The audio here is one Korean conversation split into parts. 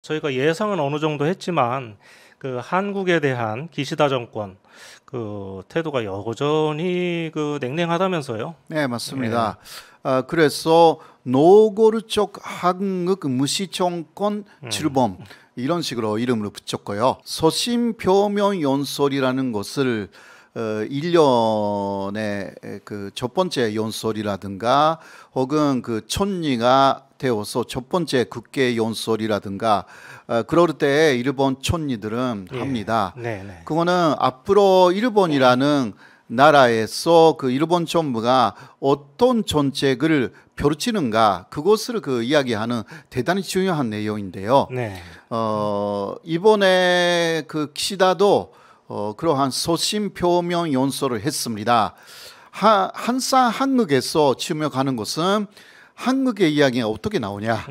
저희가 예상은 어느 정도 했지만 그 한국에 대한 기시다 정권 그 태도가 여전히 그 냉랭하다면서요? 네, 맞습니다. 그래서 노골적 한국 무시 정권 출범 이런 식으로 이름을 붙였고요. 소신 표명 연설이라는 것을 1년에 그 첫 번째 연설이라든가 혹은 그 촌리가 되어서 첫 번째 국회 연설이라든가 그럴 때 일본 촌리들은 합니다. 네. 그거는 앞으로 일본이라는 나라에서 그 일본 정부가 어떤 정책을 펼치는가 그것을 그 이야기하는 대단히 중요한 내용인데요. 네. 이번에 그 기시다도 그러한 소신 표명 연설을 했습니다. 항상 한국에서 주목하는 것은 한국의 이야기가 어떻게 나오냐.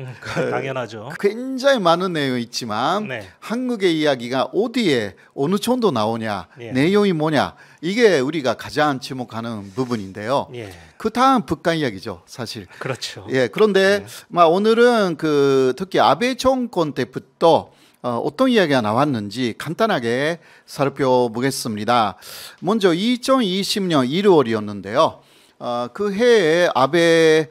당연하죠. 굉장히 많은 내용이 있지만 네. 한국의 이야기가 어디에 어느 정도 나오냐, 예. 내용이 뭐냐, 이게 우리가 가장 주목하는 부분인데요. 예. 그 다음 북한 이야기죠, 사실. 그렇죠. 예, 그런데 오늘은 그 특히 아베 정권 때부터 어떤 이야기가 나왔는지 간단하게 살펴보겠습니다. 먼저 2020년 1월이었는데요. 그 해에 아베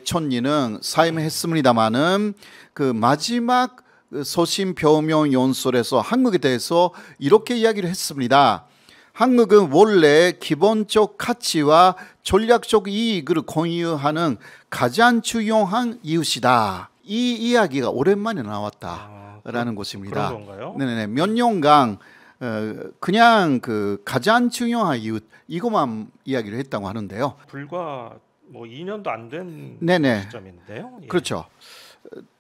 촌리는 사임했습니다마는 그 마지막 소신 표명 연설에서 한국에 대해서 이렇게 이야기를 했습니다. 한국은 원래 기본적 가치와 전략적 이익을 공유하는 가장 중요한 이웃이다. 이 이야기가 오랜만에 나왔다라는 것입니다. 그런 건가요? 네네. 몇 년간 그냥 그 가장 중요한 이웃 이것만 이야기를 했다고 하는데요. 불과 뭐 2년도 안 된 네네. 시점인데요. 예. 그렇죠.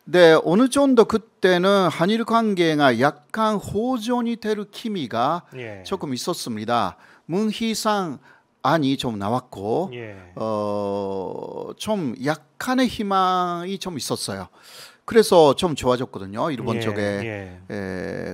네, 어느 정도 그때는 한일 관계가 약간 호전이 될 기미가 예. 조금 있었습니다. 문희상 안이 좀 나왔고 예. 좀 약간의 희망이 좀 있었어요. 그래서 좀 좋아졌거든요. 일본 예, 쪽에.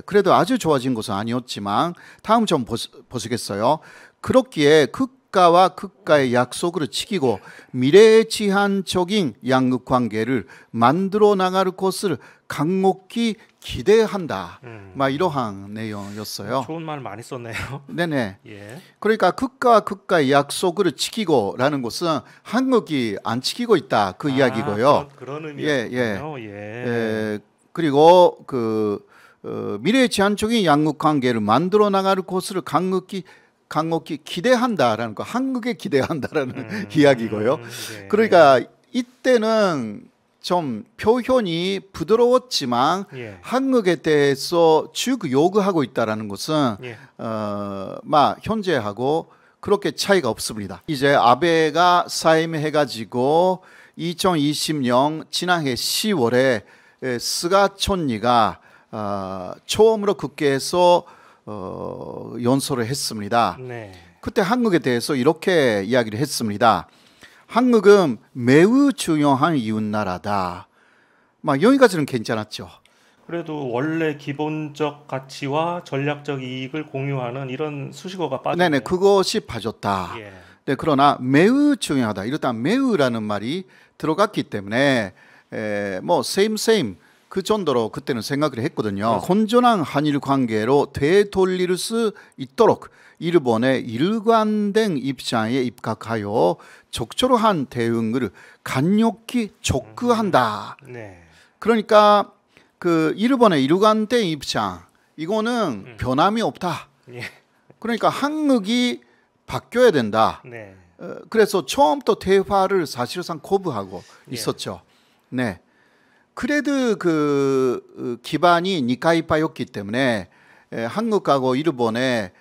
그래도 아주 좋아진 것은 아니었지만 다음 좀 보시겠어요. 그렇기에 국가와 국가의 약속을 지키고 미래지향적인 양국 관계를 만들어 나갈 것을 강력히 기대한다. 막 이러한 내용이었어요. 좋은 말 많이 썼네요. 네네. 예. 그러니까 국가와 국가의 약속을 지키고라는 것은 한국이 안 지키고 있다 그 이야기고요. 그런 의미였군요. 예. 그리고 그 미래지향적인 양국 관계를 만들어 나갈 것을 강력히 기대한다라는 거, 한국에 기대한다라는 이야기고요. 예. 그러니까 이때는 좀 표현이 부드러웠지만 예. 한국에 대해서 쭉 요구하고 있다라는 것은 예. 현재하고 그렇게 차이가 없습니다. 이제 아베가 사임해가지고 2020년 지난해 10월에 스가 촌리가 처음으로 국회에서 연설을 했습니다. 네. 그때 한국에 대해서 이렇게 이야기를 했습니다. 한국은 매우 중요한 이웃나라다. 여기까지는 괜찮았죠. 그래도 원래 기본적 가치와 전략적 이익을 공유하는 이런 수식어가 빠졌네요. 네네, 그것이 빠졌다. 예. 네, 그러나 매우 중요하다. 일단 매우라는 말이 들어갔기 때문에 same 그 정도로 그때는 생각을 했거든요. 건전한 한일 관계로 되돌릴 수 있도록 일본의 일관된 입장에 입각하여 적절한 대응을 강력히 촉구한다. 네. 그러니까 그 일본의 일관된 입장 이거는 변함이 없다. 예. 그러니까 한국이 바뀌어야 된다. 네. 그래서 처음부터 대화를 사실상 거부하고 있었죠. 네. 그래도 그 기반이 니카이파였기 때문에 한국하고 일본의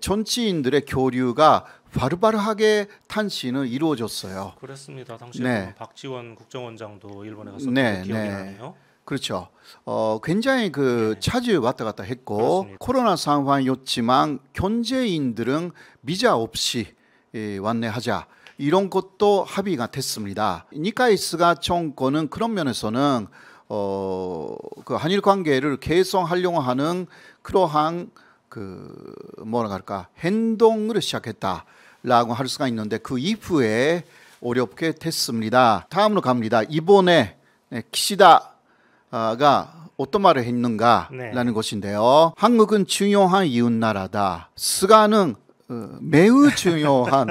정치인들의 교류가 바로바로하게 탄신을 이루어졌어요. 그렇습니다. 당시에 네. 박지원 국정원장도 일본에 갔었던 네, 기억이 네. 나네요. 그렇죠. 굉장히 그 자주 왔다 갔다 했고 그렇습니다. 코로나 상황이었지만 현지인들은 비자 없이 완내하자 이런 것도 합의가 됐습니다. 니카이 스가 정권은 그런 면에서는 그 한일 관계를 개선하려고 하는 그러한 그 뭐라 할까 행동을 시작했다라고 할 수가 있는데 그 이후에 어렵게 됐습니다. 다음으로 갑니다. 이번에 기시다가 어떤 말을 했는가라는 네. 것인데요. 한국은 중요한 이웃 나라다. 스가는 매우 중요한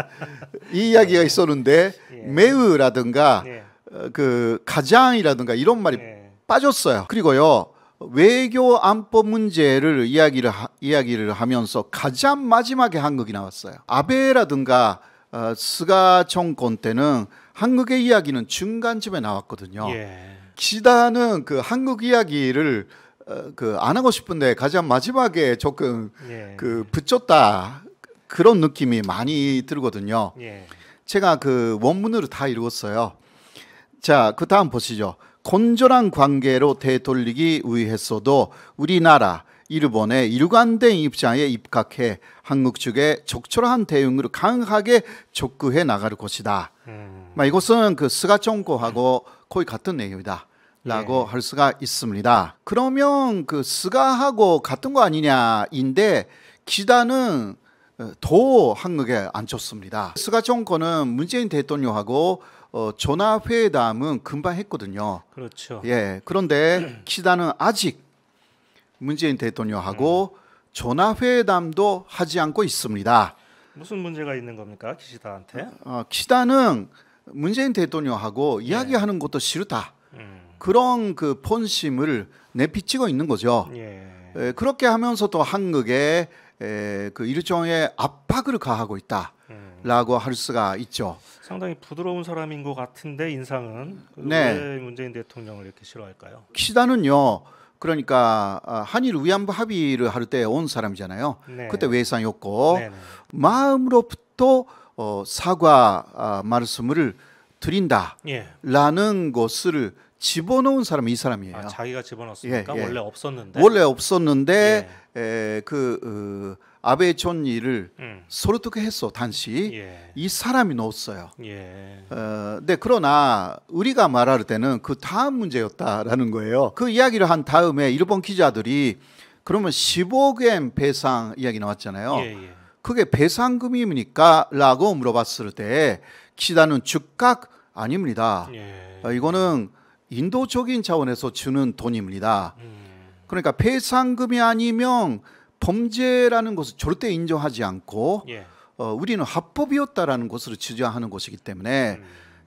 이 이야기가 있었는데 예. 매우라든가 예. 그 가장이라든가 이런 말이 예. 빠졌어요. 그리고요. 외교 안보 문제를 이야기를 하면서 가장 마지막에 한국이 나왔어요. 아베라든가 스가 정권 때는 한국의 이야기는 중간쯤에 나왔거든요. 예. 기시다는 그 한국 이야기를 그 안 하고 싶은데 가장 마지막에 조금 예. 그 붙였다 그런 느낌이 많이 들거든요. 예. 제가 그 원문으로 다 읽었어요. 자, 그 다음 보시죠. 건전한 관계로 되돌리기 위해서도 우리나라, 일본의 일관된 입장에 입각해 한국 측에 적절한 대응으로 강하게 촉구해 나갈 것이다. 이것은 그 스가 정권하고 거의 같은 내용이다. 라고 할 수가 있습니다. 그러면 그 스가하고 같은 거 아니냐인데 기시다는 더 한국에 안 좋습니다. 스가 정권은 문재인 대통령하고 전화회담은 금방 했거든요. 그렇죠. 예. 그런데 기시다는 아직 문재인 대통령하고 전화회담도 하지 않고 있습니다. 무슨 문제가 있는 겁니까, 기시다한테? 기시다는 문재인 대통령하고 이야기하는 것도 싫다. 그런 그 본심을 내비치고 있는 거죠. 예. 그렇게 하면서도 한국에 그 일종의 압박을 가하고 있다라고 할 수가 있죠. 상당히 부드러운 사람인 것 같은데 인상은 네. 왜 문재인 대통령을 이렇게 싫어할까요? 기시다는요. 그러니까 한일 위안부 합의를 할 때 온 사람이잖아요. 네. 그때 외상이었고 네네. 마음으로부터 사과 말씀을 드린다라는 예. 것을 집어넣은 사람이 이 사람이에요. 아, 자기가 집어넣었습니까? 예, 예. 원래 없었는데. 원래 없었는데 아베 총리를 설득했어 당시. 예. 이 사람이 넣었어요. 예. 네, 그러나 우리가 말할 때는 그 다음 문제였다라는 거예요. 그 이야기를 한 다음에 일본 기자들이 그러면 10억엔 배상 이야기 나왔잖아요. 예. 예. 그게 배상금입니까? 라고 물어봤을 때 기시다는 즉각 아닙니다. 예. 이거는 인도적인 차원에서 주는 돈입니다. 그러니까 배상금이 아니면 범죄라는 것을 절대 인정하지 않고 예. 우리는 합법이었다라는 것을 주장하는 것이기 때문에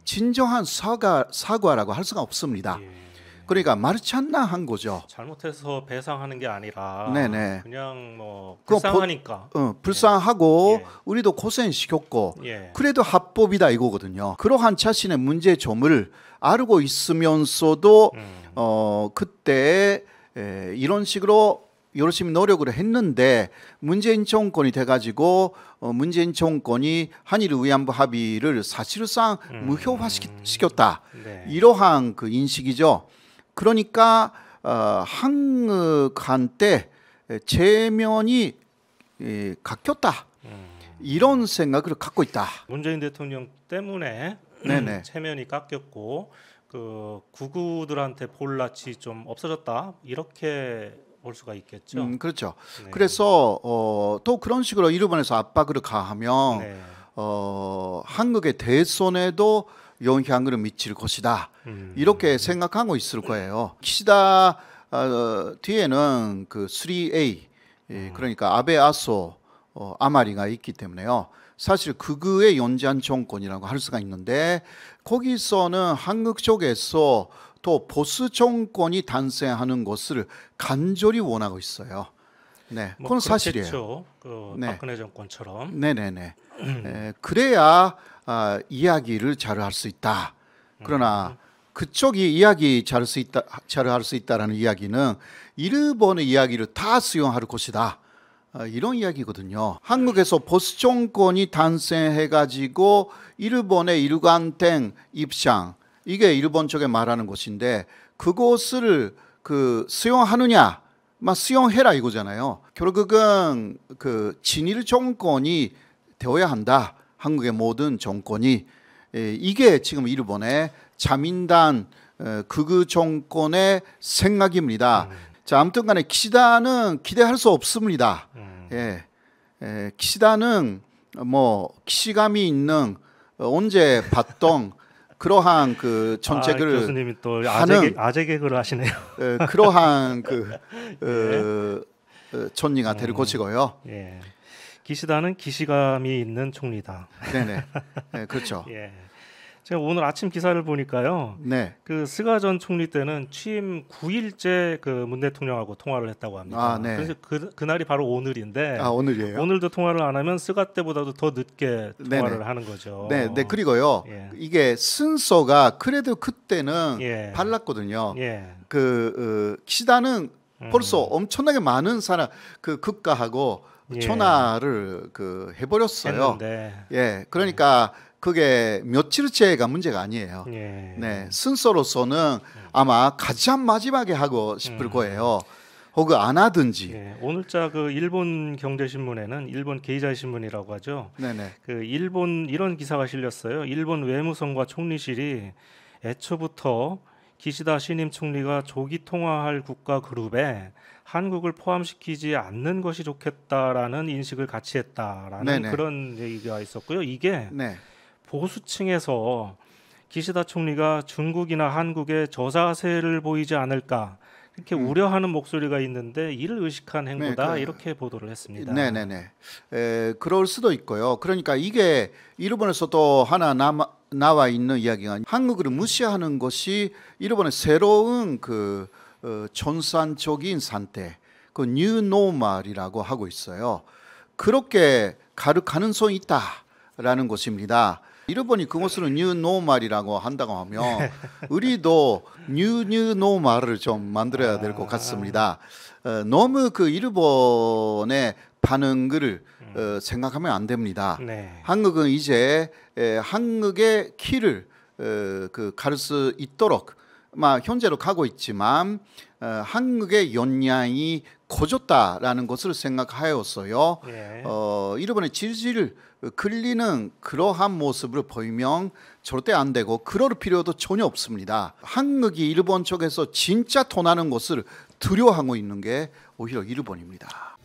진정한 사과라고 할 수가 없습니다. 예. 그러니까 마르찬나한 거죠. 잘못해서 배상하는 게 아니라 네네. 그냥 뭐 그거 불쌍하니까. 불쌍하고 예. 우리도 고생시켰고 예. 그래도 합법이다 이거거든요. 그러한 자신의 문제점을 알고 있으면서도 그때 이런 식으로 열심히 노력을 했는데 문재인 정권이 돼가지고 문재인 정권이 한일 위안부 합의를 사실상 무효화시켰다. 네. 이러한 그 인식이죠. 그러니까 한국한테 체면이 깎였다. 이런 생각을 갖고 있다. 문재인 대통령 때문에 네네. 체면이 깎였고 그 구구들한테 볼낯이 좀 없어졌다 이렇게 볼 수가 있겠죠. 그렇죠. 네. 그래서 또 그런 식으로 일본에서 압박을 가하면 네. 한국의 대선에도 영향을 미칠 것이다. 이렇게 생각하고 있을 거예요. 기시다 뒤에는 그 3A 그러니까 아베 아소 아마리가 있기 때문에요. 사실 극우의 연장 정권이라고 할 수가 있는데 거기서는 한국 쪽에서 또 보수 정권이 탄생하는 것을 간절히 원하고 있어요. 네, 뭐 그건 사실이에요. 그렇겠죠. 그 네. 박근혜 정권처럼. 네네네. 그래야 이야기를 잘 할 수 있다. 그러나 그쪽이 이야기 잘 할 수 있다라는 이야기는 일본의 이야기를 다 수용할 것이다. 이런 이야기거든요. 한국에서 보수 정권이 탄생해가지고 일본의 일관된 입장 이게 일본 쪽에 말하는 것인데 그것을 그 수용하느냐, 수용해라 이거잖아요. 결국은 그 친일 정권이 되어야 한다. 한국의 모든 정권이 이게 지금 일본의 자민당 극우 정권의 생각입니다. 자, 아무튼간에 기시다는 기대할 수 없습니다. 기시다는 뭐 기시감이 있는 언제 봤던 그러한 그 정책을 교수님이 또 하는 아재 개그를 하시네요. 그러한 총리가 될 것이고요. 예. 기시다는 기시감이 있는 총리다. 네네. 네, 그렇죠. 예. 제가 오늘 아침 기사를 보니까요. 네. 그 스가 전 총리 때는 취임 9일째 그 문 대통령하고 통화를 했다고 합니다. 아, 네. 그래서 그날이 바로 오늘인데 오늘이에요. 오늘도 통화를 안 하면 스가 때보다도 더 늦게 통화를 네네. 하는 거죠. 네, 네. 그리고요. 예. 이게 순서가 그래도 그때는 예. 달랐거든요. 예. 기시다는 벌써 엄청나게 많은 사람 국가하고 예. 전화를 해버렸어요. 했는데. 예, 그러니까 그게 며칠째가 문제가 아니에요. 예. 네, 순서로서는 아마 가장 마지막에 하고 싶을 거예요. 혹은 안 하든지. 예. 오늘자 그 일본 경제신문에는 일본 게이자이 신문이라고 하죠. 네네. 그 일본 이런 기사가 실렸어요. 일본 외무성과 총리실이 애초부터 기시다 신임 총리가 조기 통화할 국가 그룹에 한국을 포함시키지 않는 것이 좋겠다라는 인식을 같이 했다라는 네네. 그런 얘기가 있었고요. 이게 네. 보수층에서 기시다 총리가 중국이나 한국에 저자세를 보이지 않을까 이렇게 우려하는 목소리가 있는데 이를 의식한 행보다 이렇게 보도를 했습니다. 네네네. 그럴 수도 있고요. 그러니까 이게 일본에서도 하나 나와 있는 이야기가 한국을 무시하는 것이 일본의 새로운 전산적인 상태, 뉴노멀이라고 하고 있어요. 그렇게 갈 가능성이 있다라는 것입니다. 일본이 그것을 뉴노멀이라고 한다고 하면 우리도 뉴노멀을 좀 만들어야 될 것 같습니다. 너무 일본의 반응을 생각하면 안 됩니다. 네. 한국은 이제 한국의 길을 갈 수 있도록 현재로 가고 있지만 한국의 역량이 커졌다라는 것을 생각하였어요. 예. 일본의 질질 끌리는 그러한 모습을 보이면 절대 안 되고 그럴 필요도 전혀 없습니다. 한국이 일본 쪽에서 진짜 토나는 것을 두려워하고 있는 게 오히려 일본입니다.